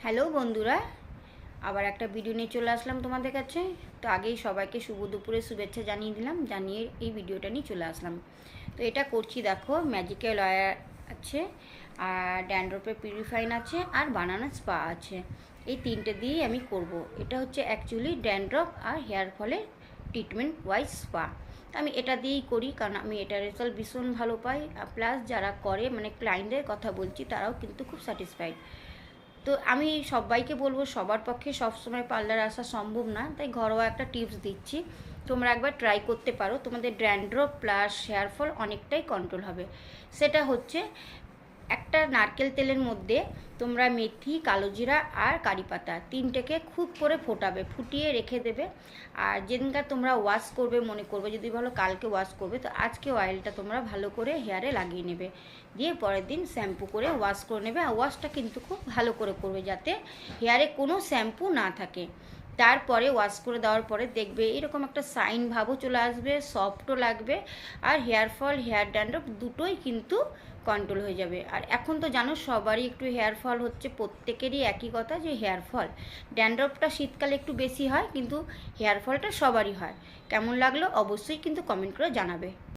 Hello বন্ধুরা, আবার একটা ভিডিও নিয়ে চলে আসলাম তোমাদের কাছে। তো আগেই সবাইকে শুভ দুপুরে শুভেচ্ছা জানিয়ে দিলাম, জানিয়ে এই ভিডিওটা নিয়ে চলে আসলাম। তো এটা করছি, দেখো ম্যাজিক্যাল অয়েল আছে, আর ড্যান্ড্রফের পিউরিফাইন আছে, আর বানানা স্পা আছে। এই তিনটে দিয়েই আমি করব। এটা হচ্ছে অ্যাকচুয়ালি ড্যান্ড্রফ আর হেয়ার ফলের ট্রিটমেন্ট ওয়াইজ স্পা। আমি এটা দিয়েই করি, কারণ আমি এটার রেজাল্ট ভীষণ ভালো পাই। প্লাস যারা করে, মানে ক্লায়েন্টদের কথা বলছি, তারাও কিন্তু খুব স্যাটিসফাইড। তো আমি সবাইকে বলবো, সবার পক্ষে সবসময় পার্লার আসা সম্ভব না, তাই ঘরোয়া একটা টিপস দিচ্ছি। তোমরা একবার ট্রাই করতে পারো, তোমাদের ড্যান্ড্রফ প্লাস হেয়ার ফল অনেকটাই কন্ট্রোল হবে। সেটা হচ্ছে, একটা নারকেল তেলের মধ্যে তোমরা মেথি, কালোজিরা আর কারি পাতা তিনটেকে খুব করে ফোটাবে, ফুটিয়ে রেখে দেবে। আর যেদিনকার তোমরা ওয়াশ করবে, মনে করবে যদি ভালো কালকে ওয়াশ করবে, তো আজকে অয়েলটা তোমরা ভালো করে হেয়ারে লাগিয়ে নেবে, দিয়ে পরের দিন শ্যাম্পু করে ওয়াশ করে নেবে। আর ওয়াশটা কিন্তু খুব ভালো করে করবে, যাতে হেয়ারে কোনো শ্যাম্পু না থাকে। তারপরে ওয়াশ করে দেওয়ার পরে দেখবে এরকম একটা শাইন ভাবও চলে আসবে, সফটও লাগবে, আর হেয়ার ফল, হেয়ার ড্যান্ড্রফ দুটোই কিন্তু কন্ট্রোল হয়ে যাবে। আর এখন তো জানো সবারই একটু হেয়ার ফল হচ্ছে, প্রত্যেকেরই একই কথা যে হেয়ার ফল। ড্যান্ড্রফটা শীতকালে একটু বেশি হয়, কিন্তু হেয়ার ফলটা সবারই হয়। কেমন লাগলো অবশ্যই কিন্তু কমেন্ট করে জানাবে।